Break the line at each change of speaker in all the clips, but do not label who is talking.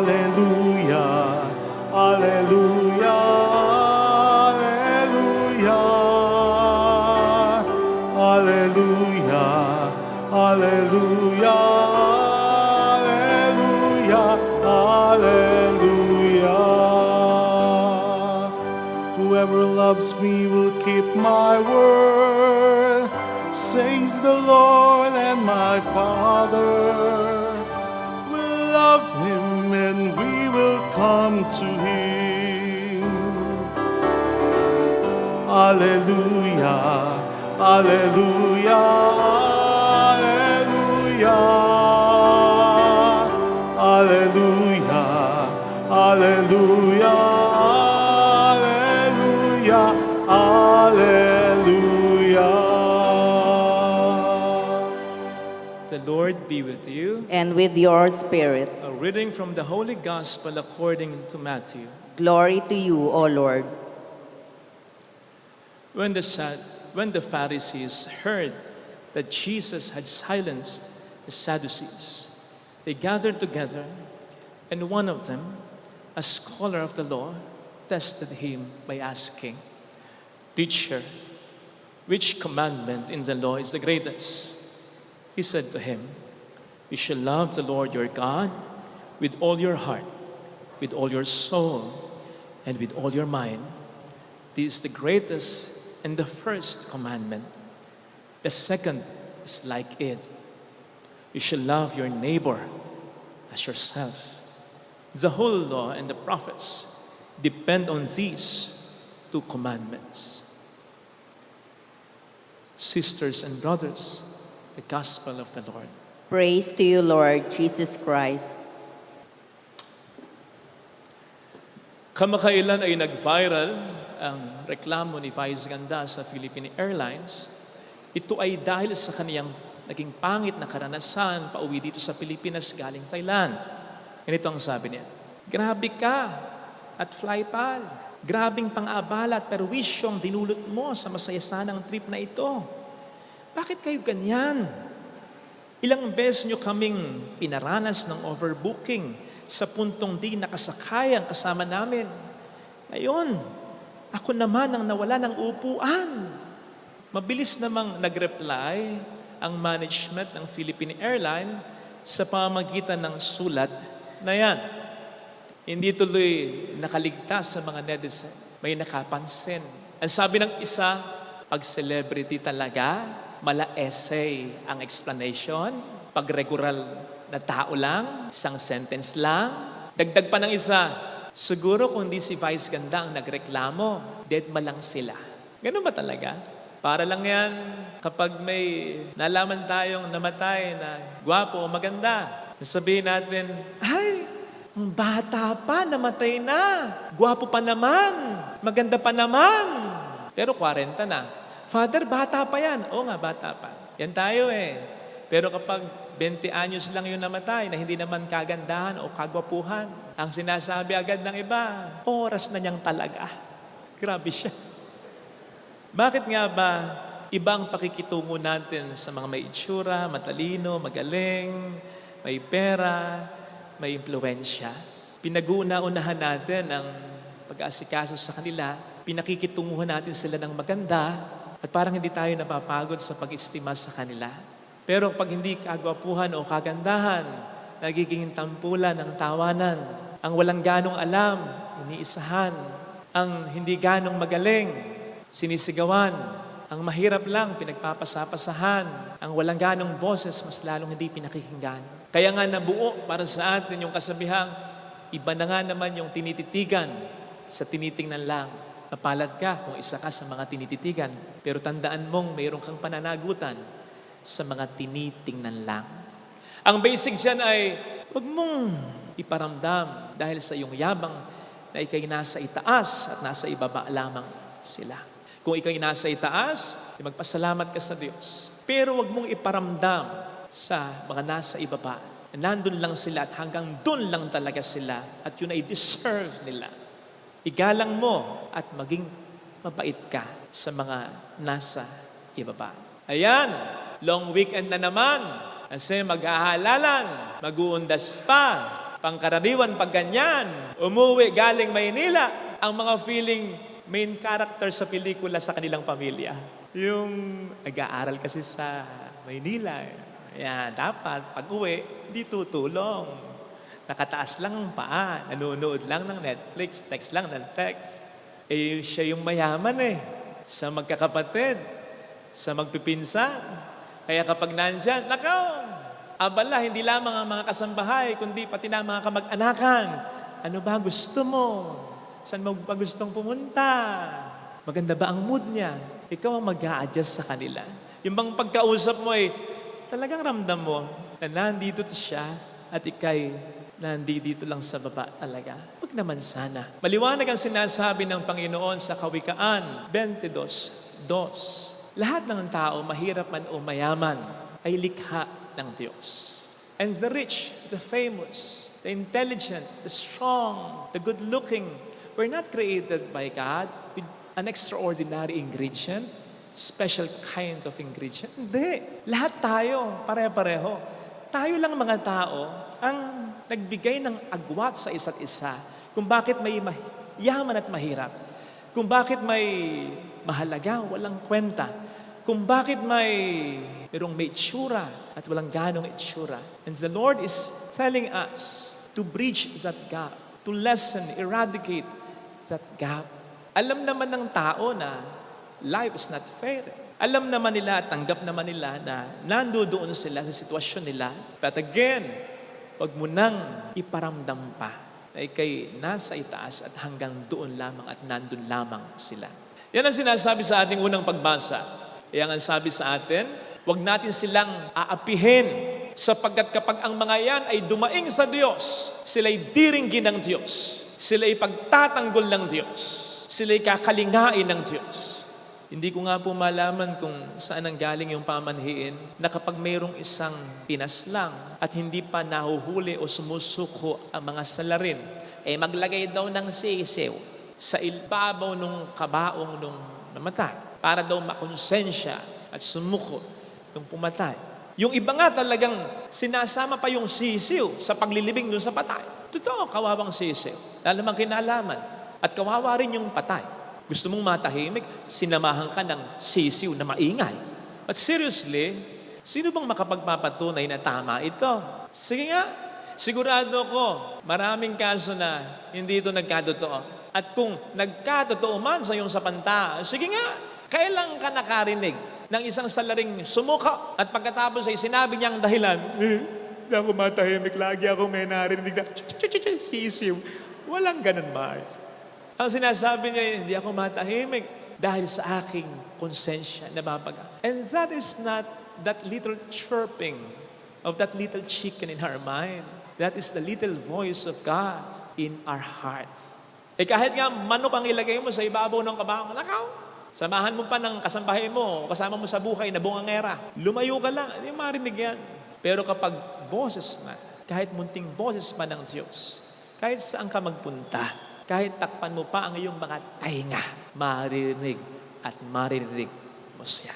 Alleluia, Alleluia, Alleluia, Alleluia, Alleluia, Alleluia. Whoever loves me will keep my word, says the Lord, and my Father will love him, and we will come to him. Alleluia, Alleluia, Alleluia, Alleluia, Alleluia, Alleluia, Alleluia.
The Lord be with you.
And with your spirit.
A reading from the Holy Gospel according to Matthew.
Glory to you, O Lord.
When the Pharisees heard that Jesus had silenced the Sadducees, they gathered together, and one of them, a scholar of the law, tested him by asking, "Teacher, which commandment in the law is the greatest?" He said to him, "You shall love the Lord your God with all your heart, with all your soul, and with all your mind. This is the greatest and the first commandment. The second is like it. You shall love your neighbor as yourself. The whole law and the prophets depend on these two commandments." Sisters and brothers, the Gospel of the Lord.
Praise to you, Lord Jesus Christ.
Kamakailan ay nag-viral ang reklamo ni Vice Ganda sa Philippine Airlines. Ito ay dahil sa kaniyang naging pangit na karanasan pauwi dito sa Pilipinas galing Thailand. Ganito ang sabi niya, "Grabe ka at flypal. Grabing pang-abala at perwisyong dinulot mo sa masaya sanang trip na ito. Bakit kayo ganyan? Ilang beses nyo kaming pinaranas ng overbooking sa puntong di nakasakay ang kasama namin. Ngayon, ako naman ang nawala ng upuan." Mabilis namang nag-reply ang management ng Philippine Airlines sa pamamagitan ng sulat na yan. Hindi tuloy nakaligtas sa mga netizen. May nakapansin. Ang sabi ng isa, pag celebrity talaga, mala-essay ang explanation. Pag regular na tao lang, isang sentence lang. Dagdag pa ng isa, siguro kung di si Vice Ganda ang nagreklamo, dead ma lang sila. Ganun ba talaga? Para lang yan kapag may nalaman tayong namatay na gwapo o maganda. Sabihin natin, "Ay, ang bata pa, namatay na. Gwapo pa naman. Maganda pa naman." Pero 40 na. "Father, bata pa yan." Oo nga, bata pa. Yan tayo eh. Pero kapag 20 anyos lang yung namatay na hindi naman kagandahan o kagwapuhan, ang sinasabi agad ng iba, oras na niyang talaga. Grabe siya. Bakit nga ba ibang pakikitungo natin sa mga may itsura, matalino, magaling, may pera, may impluensya? Pinag-uuna-unahan natin ang pag-aasikaso sa kanila, pinakikitunguhan natin sila ng maganda, at parang hindi tayo napapagod sa pag-istima sa kanila. Pero pag hindi kagwapuhan o kagandahan, nagiging tampulan ng tawanan, ang walang ganong alam, iniisahan, ang hindi ganong magaling, sinisigawan, ang mahirap lang, pinagpapasapasahan, ang walang ganong boses, mas lalong hindi pinakikinggan. Kaya nga nabuo para sa atin yung kasabihang, iba na nga naman yung tinititigan sa tinitingnan lang. Mapalad ka kung isa ka sa mga tinititigan, pero tandaan mong mayroon kang pananagutan sa mga tinitingnan lang. Ang basic dyan ay, huwag mong iparamdam dahil sa iyong yabang na ikay nasa itaas at nasa ibaba lamang sila. Kung ikay nasa itaas, magpasalamat ka sa Diyos. Pero huwag mong iparamdam sa mga nasa ibaba. Nandun lang sila at hanggang dun lang talaga sila at yun ay deserve nila. Igalang mo at maging mabait ka sa mga nasa ibaba. Ayan, long weekend na naman. Kasi mag-ahalalan, mag-uundas pa. Pangkaraniwan pag ganyan, umuwi galing Maynila, ang mga feeling main character sa pelikula sa kanilang pamilya. Yung nag-aaral kasi sa Maynila. Yan, dapat pag uwi, di tutulong. Nakataas lang ang paa, nanonood lang ng Netflix, text lang ng text. Eh, siya yung mayaman sa magkakapatid, sa magpipinsan. Kaya kapag nandyan, nakaw, abala, hindi lamang ang mga kasambahay, kundi pati na mga kamag-anakan. Ano ba gusto mo? Saan mo ba gustong pumunta? Maganda ba ang mood niya? Ikaw ang mag-a-adjust sa kanila. Yung bang pagkausap mo talagang ramdam mo na nandito siya at ikay nandito lang sa baba talaga. Huwag naman sana. Maliwanag ang sinasabi ng Panginoon sa Kawikaan 22:2. Lahat ng tao, mahirap man o mayaman, ay likha ng Diyos. And the rich, the famous, the intelligent, the strong, the good-looking, were not created by God with an extraordinary ingredient, special kind of ingredient. Hindi. Lahat tayo, pare-pareho. Tayo lang mga tao ang nagbigay ng agwat sa isa't isa kung bakit may yaman at mahirap, kung bakit may mahalaga, walang kwenta, kung bakit merong may itsura at walang ganong itsura. And the Lord is telling us to bridge that gap, to lessen, eradicate that gap. Alam naman ng tao na life is not fair. Alam naman nila, tanggap naman nila na nandoon sila sa sitwasyon nila. But again, wag mo nang iparamdam pa na ikay nasa itaas at hanggang doon lamang at nandun lamang sila. Yan ang sinasabi sa ating unang pagbasa. Yan ang sabi sa atin, wag natin silang aapihin sapagkat kapag ang mga yan ay dumaing sa Diyos, sila'y diringgin ng Diyos. Sila'y pagtatanggol ng Diyos. Sila'y kakalingain ng Diyos. Hindi ko nga po malaman kung saan ang galing yung pamanhiin na kapag mayroong isang pinaslang at hindi pa nahuhuli o sumusuko ang mga salarin, maglagay daw ng sisiw sa ibabaw nung kabaong nung namatay para daw makonsensya at sumuko nung pumatay. Yung iba nga talagang sinasama pa yung sisiw sa paglilibing dun sa patay. Totoo, kawawang sisiw. Lalo mang kinalaman. At kawawa rin yung patay. Gusto mong matahimik, sinamahan ka ng sisiw na maingay. But seriously, sino bang makapagpapatunay na tama ito? Sige nga, sigurado ko, maraming kaso na hindi ito nagkatotoo. At kung nagkatotoo man sa iyong sapanta, sige nga, kailan ka nakarinig ng isang salaring sumuka at pagkatapos ay sinabi niyang dahilan, hindi ako matahimik, lagi ako may narinig na sisiw. Walang ganun, Mars. Ang sinasabi niya, hindi ako matahimik dahil sa aking konsensya na babaga. And that is not that little chirping of that little chicken in our mind. That is the little voice of God in our hearts. Kahit nga manok ang ilagay mo sa ibabaw ng kabaong, nakaw, samahan mo pa ng kasambahay mo, kasama mo sa buhay na bungangera, lumayo ka lang, hindi marinig yan. Pero kapag boses na, kahit munting boses pa ng Diyos, kahit saan ka magpunta, kahit takpan mo pa ang iyong mga tainga, maririnig at maririnig mo siya.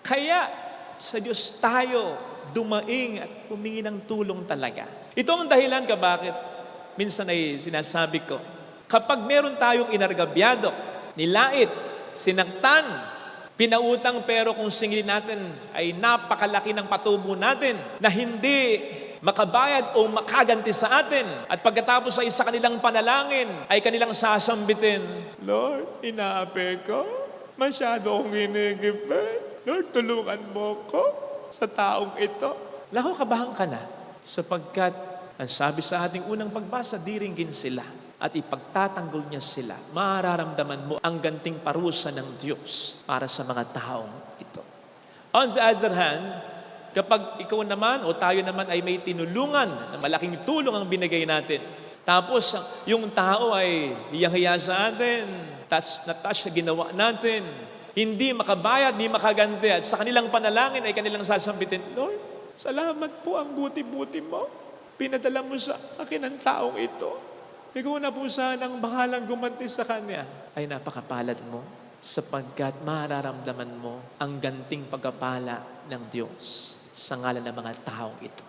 Kaya sa Diyos tayo dumaing at humingi ng tulong talaga. Ito ang dahilan ka bakit minsan ay sinasabi ko, kapag meron tayong inargabyado, nilait, sinaktan, pinautang pero kung singilin natin ay napakalaki ng patubo natin na hindi makabayad o makaganti sa atin. At pagkatapos ay sa kanilang panalangin, ay kanilang sasambitin, Lord, inaapi ko. Masyado akong ginigipin. Lord, tulungan mo ko sa taong ito. Kabahan ka na. Sapagkat, ang sabi sa ating unang pagbasa, diringgin sila at ipagtatanggol niya sila. Mararamdaman mo ang ganting parusa ng Diyos para sa mga taong ito. On the other hand, kapag ikaw naman o tayo naman ay may tinulungan na malaking tulong ang binigay natin, tapos yung tao ay hiyang-hiya sa atin, touch na ginawa natin, hindi makabayad, hindi makaganti, at sa kanilang panalangin ay kanilang sasambitin, Lord, salamat po ang buti-buti mo. Pinadala mo sa akin ang taong ito. Ikaw na po sanang bahalang gumanti sa kanya. Ay napakapalad mo sapagkat mararamdaman mo ang ganting pagkapala ng Diyos sa ngalan ng mga taong ito.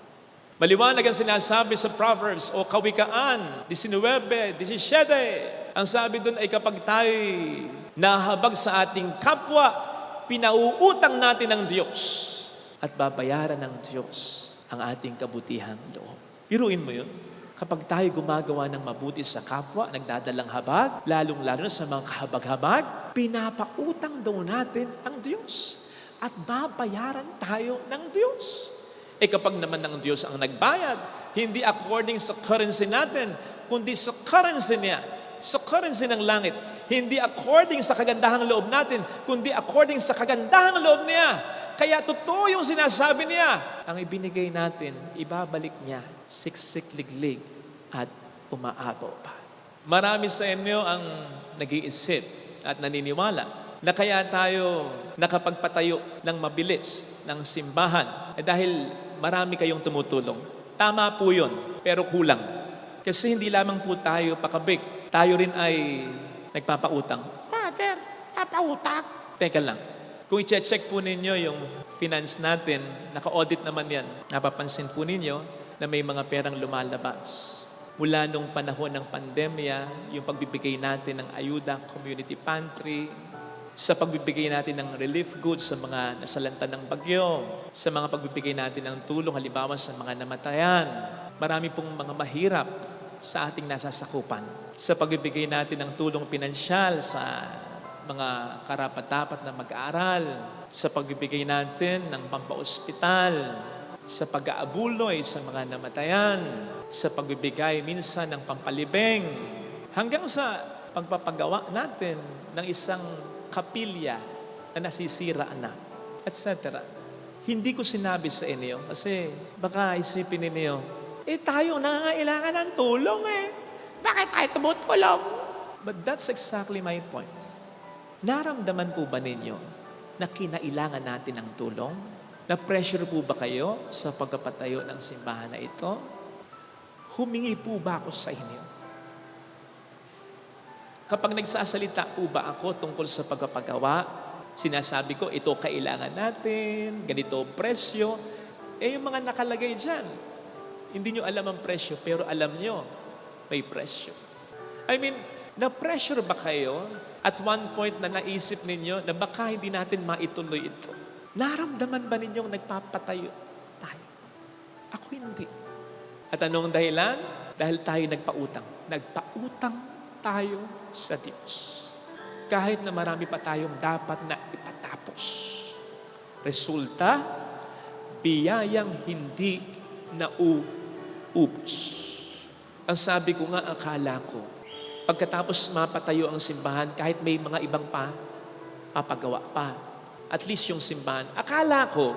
Maliwanag ang sinasabi sa Proverbs o Kawikaan 19:17. Ang sabi doon ay kapag tayo nahabag sa ating kapwa, pinauutang natin ng Diyos at babayaran ng Diyos ang ating kabutihang loob. Biruin mo yun. Kapag tayo gumagawa ng mabuti sa kapwa, nagdadalang habag, lalong-lalo na sa mga kahabag-habag, pinapautang daw natin ang Diyos at babayaran tayo ng Diyos. Kapag naman ng Diyos ang nagbayad, hindi according sa currency natin, kundi sa currency niya, sa currency ng langit. Hindi according sa kagandahang loob natin, kundi according sa kagandahang loob niya. Kaya totoo yung sinasabi niya. Ang ibinigay natin, ibabalik niya, siksik liglig at umaapaw pa. Marami sa inyo ang nag-iisip at naniniwala na kaya tayo nakapagpatayo ng mabilis ng simbahan dahil marami kayong tumutulong. Tama po yun, pero kulang. Kasi hindi lamang po tayo pakabig. Tayo rin ay nagpapautang.
Father, papautang?
Teka lang. Kung i-check po ninyo yung finance natin, naka-audit naman yan. Napapansin po ninyo na may mga perang lumalabas. Mula nung panahon ng pandemya, yung pagbibigay natin ng ayuda, community pantry, sa pagbibigay natin ng relief goods sa mga nasalanta ng bagyo, sa mga pagbibigay natin ng tulong, halimbawa sa mga namatayan. Marami pong mga mahirap sa ating nasasakupan. Sa pagbibigay natin ng tulong pinansyal sa mga karapat-dapat na mag-aaral, sa pagbibigay natin ng pampaospital, sa pag-aabuloy sa mga namatayan, sa pagbibigay minsan ng pampalibing, hanggang sa pagpapagawa natin ng isang kapilya na nasisira na, etc. Hindi ko sinabi sa inyo kasi baka isipin ninyo, tayo nangangailangan ng tulong
Bakit tayo tumutulong?
But that's exactly my point. Naramdaman po ba ninyo na kinailangan natin ng tulong? Na-pressure po ba kayo sa pagpapatayo ng simbahan na ito? Humingi po ba ako sa inyo? Kapag nagsasalita po ba ako tungkol sa pagpapagawa, sinasabi ko, ito kailangan natin, ganito presyo, yung mga nakalagay dyan, hindi nyo alam ang presyo, pero alam nyo, may presyo. I mean, na-pressure ba kayo at one point na naisip ninyo na baka hindi natin maituloy ito? Naramdaman ba ninyong nagpapatayo tayo? Ako hindi. At anong dahilan? Dahil tayo nagpautang. Nagpautang tayo sa Diyos. Kahit na marami pa tayong dapat na ipatapos. Resulta, biyayang hindi nauubos. Ang sabi ko nga, akala ko, pagkatapos mapatayo ang simbahan, kahit may mga ibang papagawa pa, at least yung simbahan, akala ko,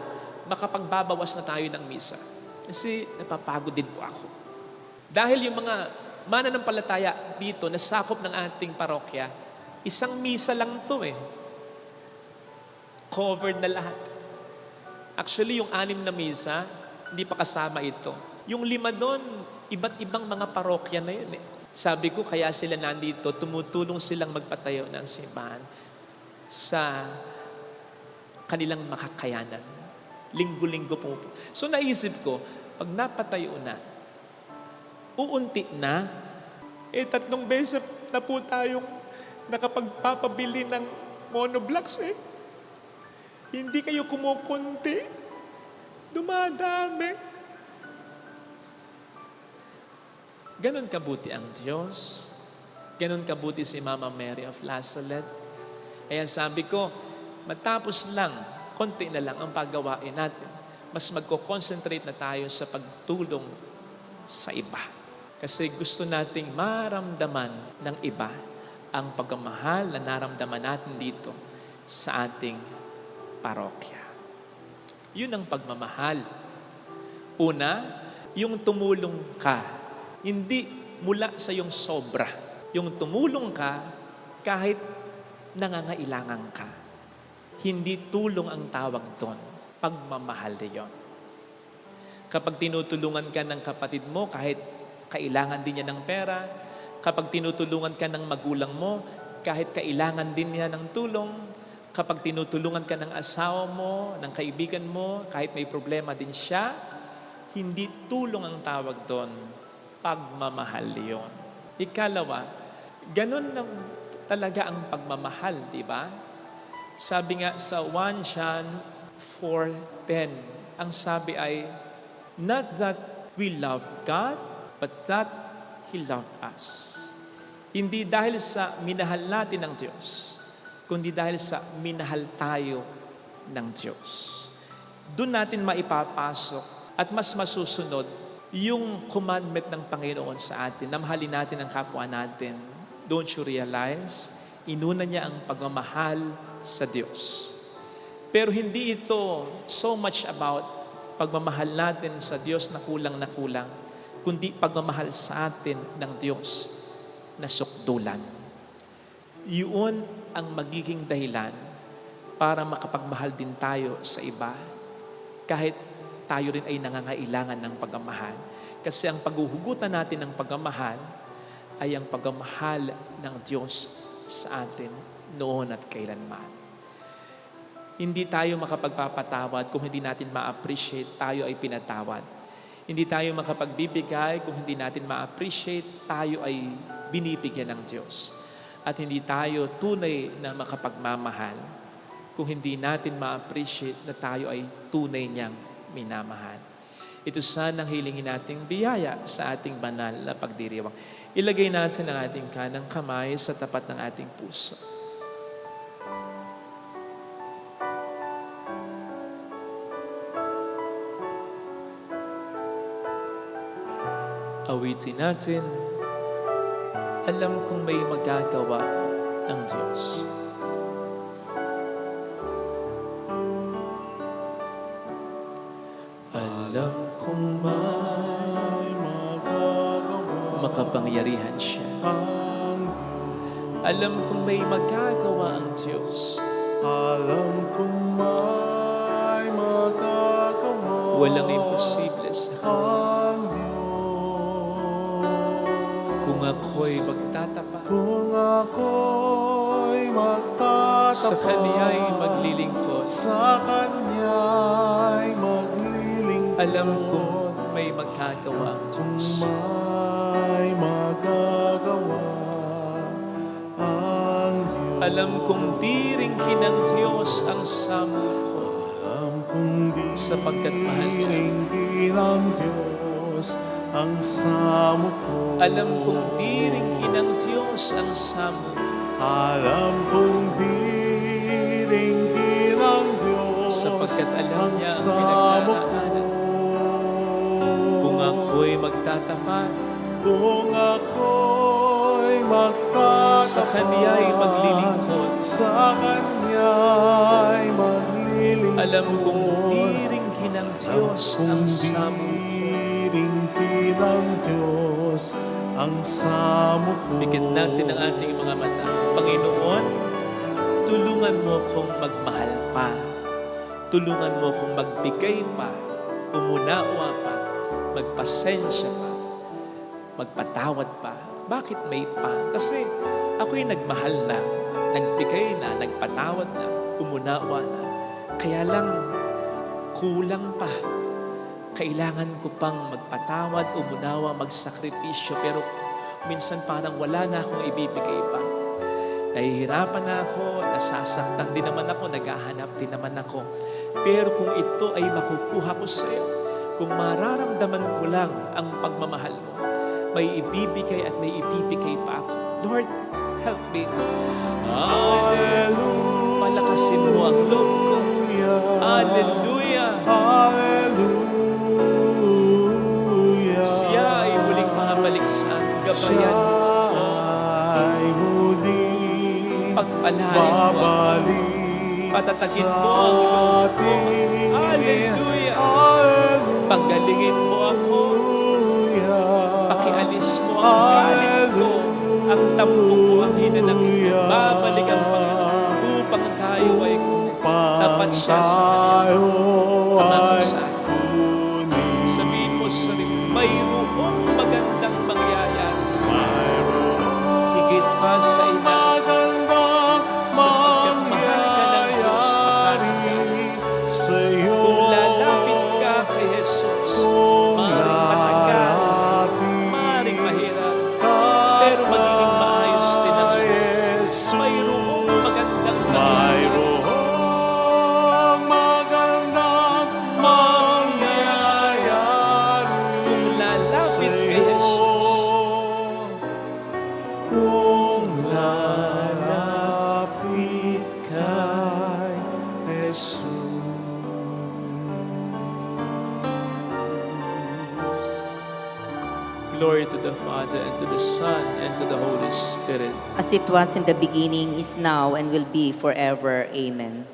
makapagbabawas na tayo ng misa. Kasi napapagod din po ako. Dahil yung mga mananampalataya dito na sakop ng ating parokya, isang misa lang to Covered na lahat. Actually, yung 6 na misa, hindi pa kasama ito. Yung 5 doon, iba't ibang mga parokya na yun Sabi ko, kaya sila nandito, tumutulong silang magpatayo ng simbahan sa kanilang makakayanan. Linggo-linggo po. So naisip ko, pag napatayo na, uunti na, 3 beses na po tayong nakapagpapabili ng monoblocks Hindi kayo kumukunti. Dumadami. Ganon kabuti ang Diyos. Ganon kabuti si Mama Mary of La Salette. Kaya sabi ko, matapos lang, konti na lang ang paggawain natin. Mas magko-concentrate na tayo sa pagtulong sa iba. Kasi gusto nating maramdaman ng iba ang pagmamahal na naramdaman natin dito sa ating parokya. Yun ang pagmamahal. Una, yung tumulong ka. Hindi mula sa yung sobra. Yung tumulong ka kahit nangangailangan ka. Hindi tulong ang tawag doon. Pagmamahal yon. Kapag tinutulungan ka ng kapatid mo kahit kailangan din niya ng pera, kapag tinutulungan ka ng magulang mo kahit kailangan din niya ng tulong, kapag tinutulungan ka ng asawa mo, ng kaibigan mo, kahit may problema din siya, Hindi tulong ang tawag doon, pagmamahal yon. Ikalawa, ganun lang talaga ang pagmamahal, di ba? Sabi nga sa 1 John 4:10, ang sabi ay, not that we loved God, but that He loved us. Hindi dahil sa minahal natin ng Diyos, kundi dahil sa minahal tayo ng Diyos. Doon natin maipapasok at mas masusunod yung commandment ng Panginoon sa atin, na mahalin natin ang kapwa natin. Don't you realize? Inuna niya ang pagmamahal sa Diyos. Pero hindi ito so much about pagmamahal natin sa Diyos na kulang, kundi pagmamahal sa atin ng Diyos na sukdulan. Yun ang magiging dahilan para makapagmahal din tayo sa iba, kahit tayo rin ay nangangailangan ng pagmamahal. Kasi ang paghuhugutan natin ng pagmamahal ay ang pagmamahal ng Diyos sa atin noon at kailanman. Hindi tayo makapagpapatawad kung hindi natin ma-appreciate tayo ay pinatawad. Hindi tayo makapagbibigay kung hindi natin ma-appreciate tayo ay binibigyan ng Diyos. At hindi tayo tunay na makapagmamahal kung hindi natin ma-appreciate na tayo ay tunay niyang minamahal. Ito sana ang hilingin nating biyaya sa ating banal na pagdiriwang. Ilagay natin ang ating kanang kamay sa tapat ng ating puso. Awitin natin, alam kong may magagawa ang Diyos. Alam kong
May magagawa
makapangyarihan siya.
ang
Alam kong may magagawa ang Diyos.
Alam kong may magagawa
Walang imposible sa Kanya.
ang Diyos.
Kung ako'y magtatapat,
Kung ako'y magtatapat
sa Kanya'y maglilingkod.
sa Kanya'y maglilingkod,
Alam kong may magagawa ang
kung
Diyos.
may magagawa ang Diyos.
Alam kong di rin kinang Diyos ang samul ko,
Alam kong di
sapagkat mahal ka.
ringgin ang Diyos ang samo ko.
Alam kong di rin kinang Diyos ang samul ko,
Alam kong di ringgin ang Diyos
sapagkat alam
ang
niya ang
samo ko.
pinagdaraanan ko. Kung ako'y magtatapat,
Kung ako'y magtatapat
sa Kanya'y maglilingkod.
sa Kanya'y maglilingkod.
Alam kong di rin kinang Diyos ang samul ko.
Ringkin ang Diyos ang samo ko.
Bigyan natin ang ating mga mata. Panginoon, tulungan mo akong magmahal pa. Tulungan mo akong magbigay pa, umunawa pa, magpasensya pa, magpatawad pa. Bakit may pa? Kasi ako'y nagmahal na, nagbigay na, nagpatawad na, umunawa na. Kaya lang, kulang pa. Kailangan ko pang magpatawad, umunawa, magsakripisyo, pero minsan parang wala na akong ibibigay pa. Nahihirapan na ako, nasasaktan din naman ako, naghahanap din naman ako. Pero kung ito ay makukuha ko sa iyo, kung mararamdaman ko lang ang pagmamahal mo, may ibibigay at may ibibigay pa ako. Lord, help me. Hallelujah. Palakasin mo ang loob ko. Hallelujah.
Hallelujah.
Siya ay muling mabalik sa gabayan ko.
Ay muling
Pagpalain mo ako.
babalik
Patatagin
sa
mo ang loob ko.
atin.
Hallelujah.
Hallelujah.
Panggalingin mo ako. Pakialis mo ang galit ko. Ang tampo ko, ang hinanakit ko. Babalik ang Panginoon upang tayo ay tapat siya sa Kanya. Pangako sa akin. Sabihin mo sa sarili, mayroong magandang mangyayari sa akin. Higit pa sa inaasa. Sapagkat mahal ka ng Diyos, mahal ka. Kung lalapit ka kay Jesus, Lalapit kay Jesus.
Kung lalapit kay Jesus.
Glory to the Father, and to the Son, and to the Holy Spirit.
As it was in the beginning, is now, and will be forever. Amen.